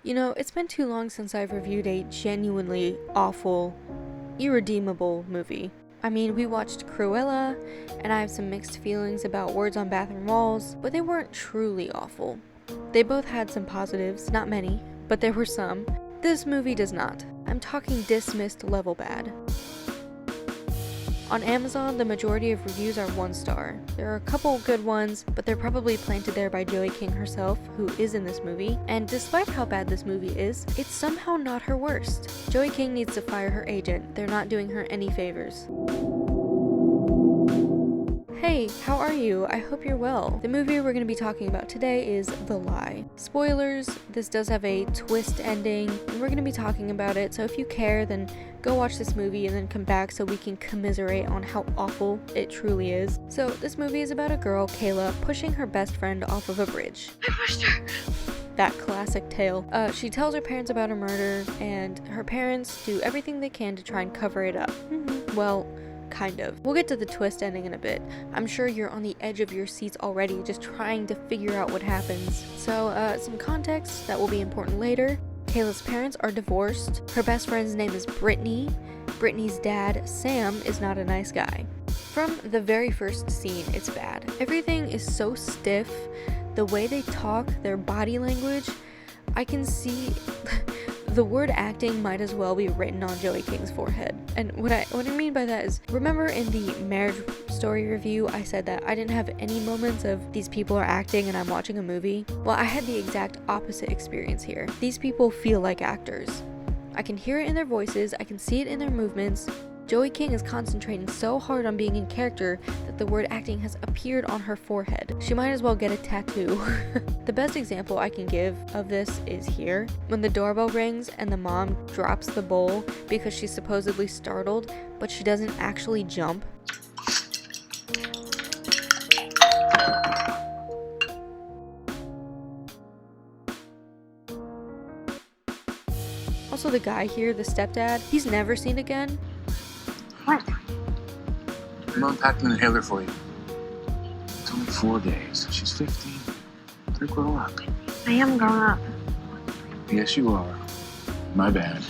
You know, it's been too long since I've reviewed a genuinely awful, irredeemable movie. I mean, we watched Cruella, and I have some mixed feelings about Words on Bathroom Walls, but they weren't truly awful. They both had some positives, not many, but there were some. This movie does not. I'm talking dismissed level bad. On Amazon, the majority of reviews are 1 star. There are a couple good ones, but they're probably planted there by Joey King herself, who is in this movie, and despite how bad this movie is, it's somehow not her worst. Joey King needs to fire her agent. They're not doing her any favors. Hey, how are you? I hope you're well. The movie we're going to be talking about today is The Lie. Spoilers, this does have a twist ending, and we're going to be talking about it, so if you care, then go watch this movie and then come back so we can commiserate on how awful it truly is. So, this movie is about a girl, Kayla, pushing her best friend off of a bridge. I pushed her! That classic tale. She tells her parents about her murder, and her parents do everything they can to try and cover it up. Well, kind of. We'll get to the twist ending in a bit. I'm sure you're on the edge of your seats already, just trying to figure out what happens. So, some context that will be important later. Kayla's parents are divorced. Her best friend's name is Brittany. Brittany's dad, Sam, is not a nice guy. From the very first scene, it's bad. Everything is so stiff. The way they talk, their body language, I can see the word acting might as well be written on Joey King's forehead. And what I mean by that is, remember in the Marriage Story review, I said that I didn't have any moments of these people are acting and I'm watching a movie? Well, I had the exact opposite experience here. These people feel like actors. I can hear it in their voices, I can see it in their movements. Joey King is concentrating so hard on being in character that the word acting has appeared on her forehead. She might as well get a tattoo. The best example I can give of this is here. When the doorbell rings and the mom drops the bowl because she's supposedly startled, but she doesn't actually jump. Also, the guy here, the stepdad, he's never seen again. What? I'm unpacking an inhaler for you. It's only 4 days. She's 15. Let her grow up. I am grown up. Yes, you are. My bad.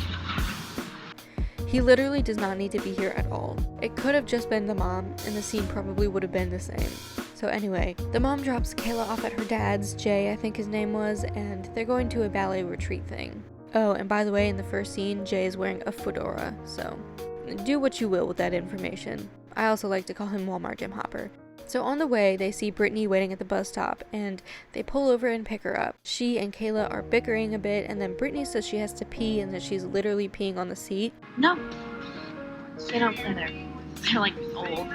He literally does not need to be here at all. It could have just been the mom, and the scene probably would have been the same. So anyway, the mom drops Kayla off at her dad's, Jay I think his name was, and they're going to a ballet retreat thing. Oh, and by the way, in the first scene, Jay is wearing a fedora, so do what you will with that information. I also like to call him Walmart Jim Hopper. So on the way, they see Brittany waiting at the bus stop, and they pull over and pick her up. She and Kayla are bickering a bit, and then Brittany says she has to pee and that she's literally peeing on the seat. No. They don't play there. They're like old.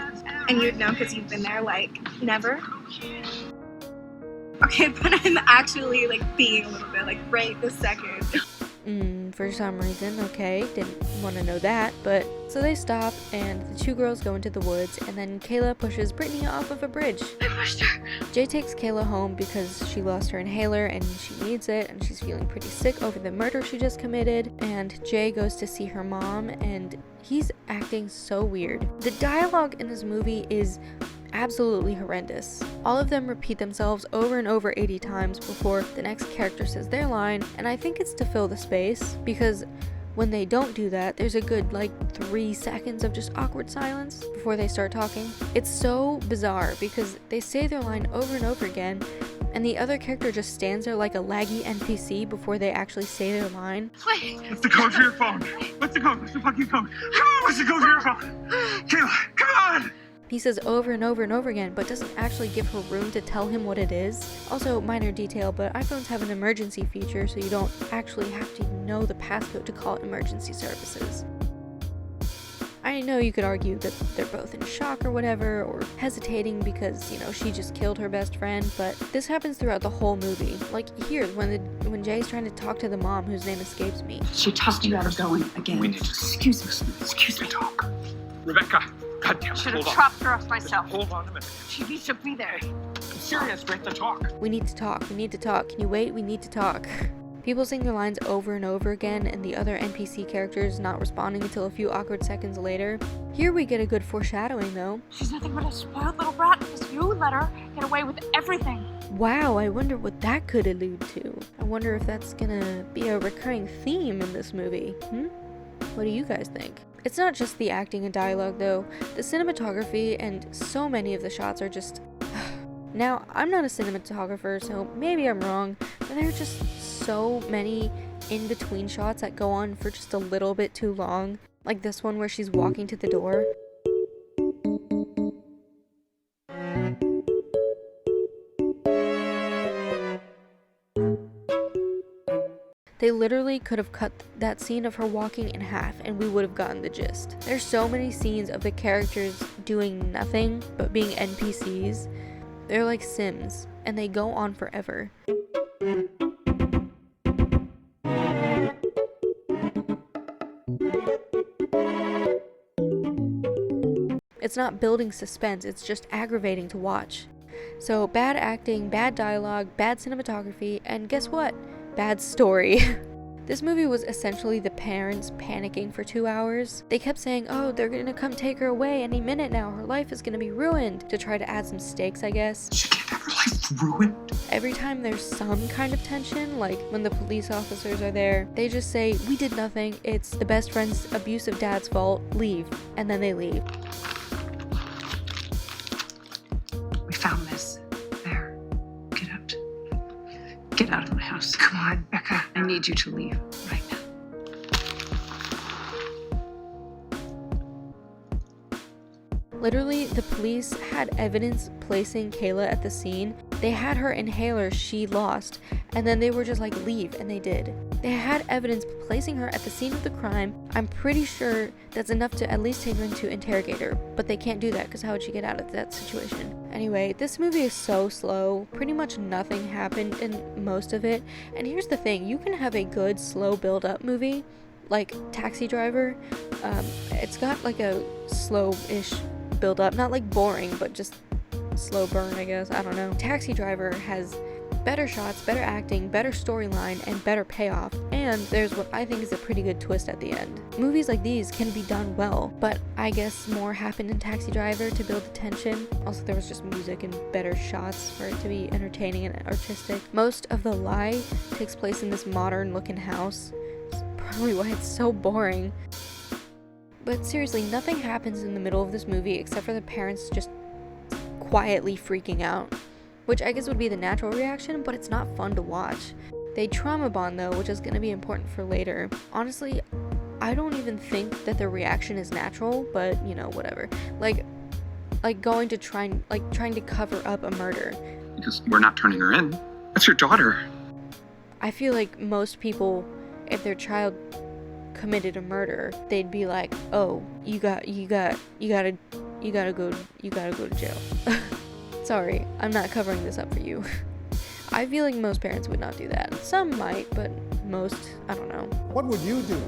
And you'd know because you've been there, like, never? Okay, but I'm actually, like, peeing a little bit, like, right this second. For some reason, okay, didn't want to know that, but so they stop and the two girls go into the woods and then Kayla pushes Brittany off of a bridge. I pushed her. Jay takes Kayla home because she lost her inhaler and she needs it and she's feeling pretty sick over the murder she just committed, and Jay goes to see her mom and he's acting so weird. The dialogue in this movie is absolutely horrendous. All of them repeat themselves over and over 80 times before the next character says their line, and I think it's to fill the space, because when they don't do that, there's a good 3 seconds of just awkward silence before they start talking. It's so bizarre because they say their line over and over again, and the other character just stands there like a laggy NPC before they actually say their line. Wait. What's the code for your phone? What's the code? What's the fucking code? Come on, what's the code for your phone? Kayla, come on! He says over and over and over again, but doesn't actually give her room to tell him what it is. Also, minor detail, but iPhones have an emergency feature, so you don't actually have to know the passcode to call emergency services. I know you could argue that they're both in shock or whatever, or hesitating because, she just killed her best friend, but this happens throughout the whole movie. Like here, when Jay's trying to talk to the mom, whose name escapes me. She talked you out of going again. We need to Excuse me. Talk. Rebecca, goddamn, Should have hold on. chopped her off myself. Hold on a minute. She needs to be there. I'm serious, we have to talk. We need to talk. We need to talk. Can you wait? We need to talk. People saying their lines over and over again and the other NPC characters not responding until a few awkward seconds later. Here we get a good foreshadowing though. She's nothing but a spoiled little brat because you let her get away with everything. Wow, I wonder what that could allude to. I wonder if that's gonna be a recurring theme in this movie. What do you guys think? It's not just the acting and dialogue though. The cinematography and so many of the shots are just... Now, I'm not a cinematographer, so maybe I'm wrong, but there are just so many in-between shots that go on for just a little bit too long. Like this one where she's walking to the door. They literally could have cut that scene of her walking in half and we would have gotten the gist. There's so many scenes of the characters doing nothing but being NPCs. They're like Sims, and they go on forever. It's not building suspense, it's just aggravating to watch. So bad acting, bad dialogue, bad cinematography, and guess what? Bad story. This movie was essentially the parents panicking for 2 hours. They kept saying, oh, they're gonna come take her away any minute now, her life is gonna be ruined, to try to add some stakes, I guess. She can't have her life ruined. Every time there's some kind of tension, like when the police officers are there, they just say, we did nothing, it's the best friend's abusive dad's fault, leave, and then they leave. We found this. There. Get out. Get out of my house. Come on, Becca. I need you to leave right now. Literally, the police had evidence placing Kayla at the scene. They had her inhaler she lost, and then they were just like, leave, and they did. They had evidence placing her at the scene of the crime. I'm pretty sure that's enough to at least take them to interrogate her, but they can't do that because how would she get out of that situation? Anyway, this movie is so slow. Pretty much nothing happened in most of it. And here's the thing, you can have a good slow build-up movie, like Taxi Driver. It's got like a slow-ish build-up, not like boring, but just slow burn, I guess. I don't know. Taxi Driver has better shots, better acting, better storyline, and better payoff, and there's what I think is a pretty good twist at the end. Movies like these can be done well, but I guess more happened in Taxi Driver to build the tension. Also, there was just music and better shots for it to be entertaining and artistic. Most of The Lie takes place in this modern looking house. It's probably why it's so boring. But seriously, nothing happens in the middle of this movie except for the parents just quietly freaking out, which I guess would be the natural reaction, but it's not fun to watch. They trauma bond though, which is going to be important for later. Honestly, I don't even think that the reaction is natural, but you know, whatever. Like going to trying to cover up a murder. Because we're not turning her in. That's your daughter. I feel like most people, if their child committed a murder, they'd be like, oh, you gotta go to jail. Sorry, I'm not covering this up for you. I feel like most parents would not do that. Some might, but most, I don't know. What would you do?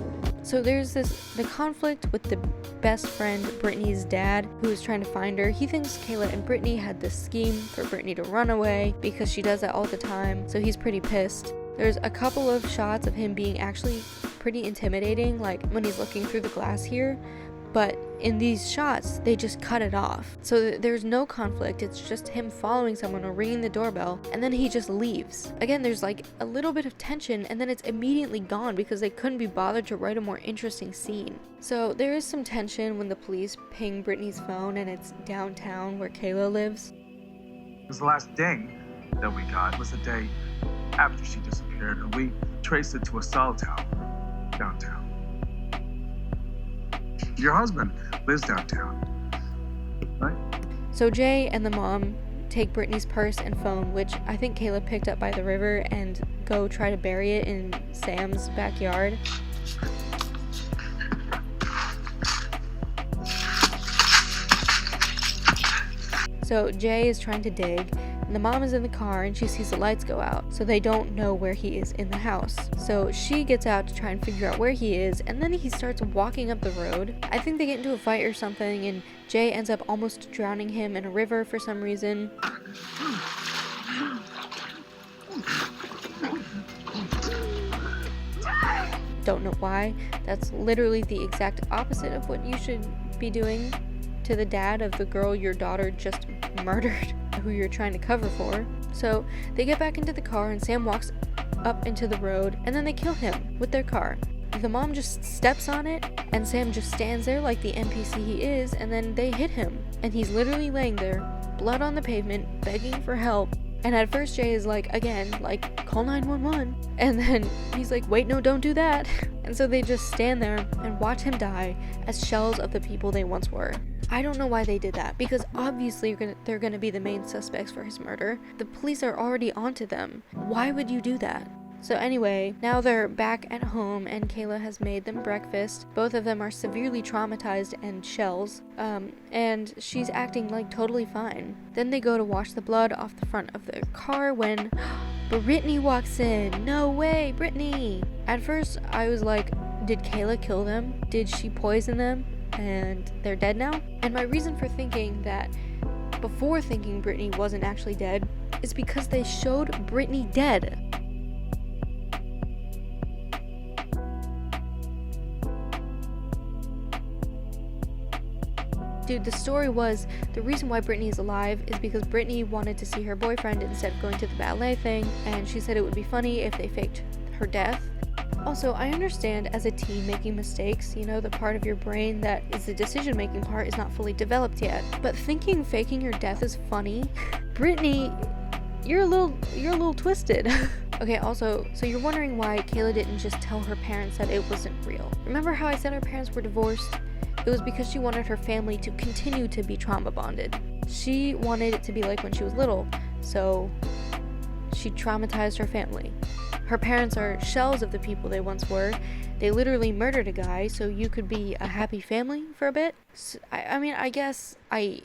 So there's the conflict with the best friend, Brittany's dad, who is trying to find her. He thinks Kayla and Brittany had this scheme for Brittany to run away because she does that all the time, so he's pretty pissed. There's a couple of shots of him being actually pretty intimidating, like when he's looking through the glass here, but in these shots, they just cut it off. So there's no conflict, it's just him following someone or ringing the doorbell, and then he just leaves. Again, there's like a little bit of tension, and then it's immediately gone because they couldn't be bothered to write a more interesting scene. So there is some tension when the police ping Brittany's phone and it's downtown where Kayla lives. Because the last ding that we got was the day after she disappeared, and we traced it to a cell tower downtown. Your husband lives downtown, right? So Jay and the mom take Brittany's purse and phone, which I think Kayla picked up by the river, and go try to bury it in Sam's backyard. So Jay is trying to dig, and the mom is in the car and she sees the lights go out, so they don't know where he is in the house. So she gets out to try and figure out where he is, and then he starts walking up the road. I think they get into a fight or something, and Jay ends up almost drowning him in a river for some reason. don't know why. That's literally the exact opposite of what you should be doing to the dad of the girl your daughter just murdered, who you're trying to cover for. So they get back into the car and Sam walks up into the road and then they kill him with their car. The mom just steps on it and Sam just stands there like the NPC he is, and then they hit him and he's literally laying there, blood on the pavement, begging for help. And at first Jay is like, again, like, call 911. And then he's like, wait, no, don't do that. And so they just stand there and watch him die as shells of the people they once were. I don't know why they did that, because obviously they're gonna be the main suspects for his murder. The police are already onto them. Why would you do that? So anyway, now they're back at home and Kayla has made them breakfast. Both of them are severely traumatized and shells, and she's acting like totally fine. Then they go to wash the blood off the front of their car when Brittany walks in. No way, Brittany! At first I was like, did Kayla kill them? Did she poison them? And they're dead now? And my reason for thinking that before thinking Brittany wasn't actually dead is because they showed Brittany dead. Dude, the story was, the reason why Brittany is alive is because Brittany wanted to see her boyfriend instead of going to the ballet thing, and she said it would be funny if they faked her death. Also, I understand as a teen making mistakes, you know, the part of your brain that is the decision-making part is not fully developed yet. But thinking faking your death is funny? Brittany, you're a little twisted. Okay, also, so you're wondering why Kayla didn't just tell her parents that it wasn't real. Remember how I said her parents were divorced? It was because she wanted her family to continue to be trauma bonded. She wanted it to be like when she was little, so she traumatized her family. Her parents are shells of the people they once were. They literally murdered a guy so you could be a happy family for a bit. So, I mean, I guess I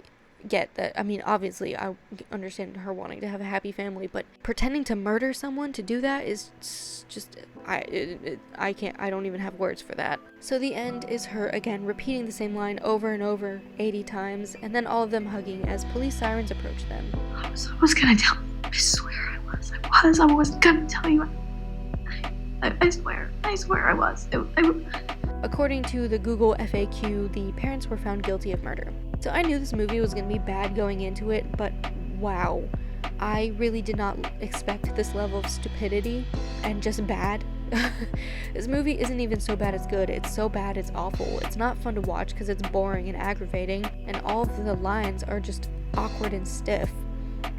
get that. I mean, obviously, I understand her wanting to have a happy family, but pretending to murder someone to do that is just, I can't, I don't even have words for that. So the end is her, again, repeating the same line over and over 80 times, and then all of them hugging as police sirens approach them. I was gonna tell you. I swear I was. I wasn't gonna tell you. I swear I was. According to the Google FAQ, the parents were found guilty of murder. So I knew this movie was going to be bad going into it, but wow. I really did not expect this level of stupidity and just bad. This movie isn't even so bad it's good. It's so bad it's awful. It's not fun to watch because it's boring and aggravating, and all of the lines are just awkward and stiff.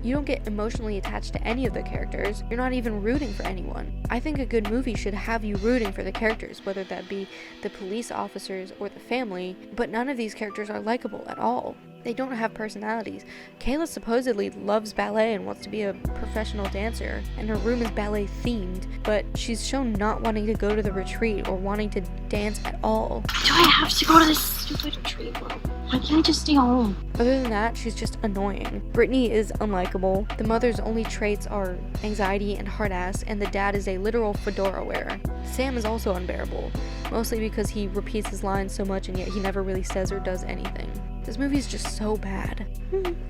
You don't get emotionally attached to any of the characters. You're not even rooting for anyone. I think a good movie should have you rooting for the characters, whether that be the police officers or the family, but none of these characters are likable at all. They don't have personalities. Kayla supposedly loves ballet and wants to be a professional dancer, and her room is ballet themed, but she's shown not wanting to go to the retreat or wanting to dance at all. Do I have to go to this stupid retreat? Why can't I just stay home? Other than that, she's just annoying. Brittany is unlikable. The mother's only traits are anxiety and hard ass, and the dad is a literal fedora wearer. Sam is also unbearable, mostly because he repeats his lines so much and yet he never really says or does anything. This movie is just so bad.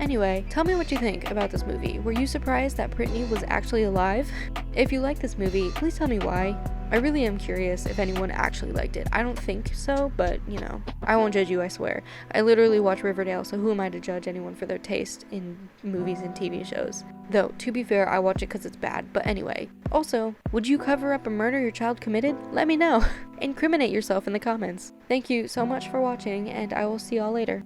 Anyway, tell me what you think about this movie. Were you surprised that Brittany was actually alive? If you like this movie, please tell me why. I really am curious if anyone actually liked it. I don't think so, but you know, I won't judge you, I swear. I literally watch Riverdale, so who am I to judge anyone for their taste in movies and TV shows? Though, to be fair, I watch it because it's bad, but anyway. Also, would you cover up a murder your child committed? Let me know. Incriminate yourself in the comments. Thank you so much for watching, and I will see y'all later.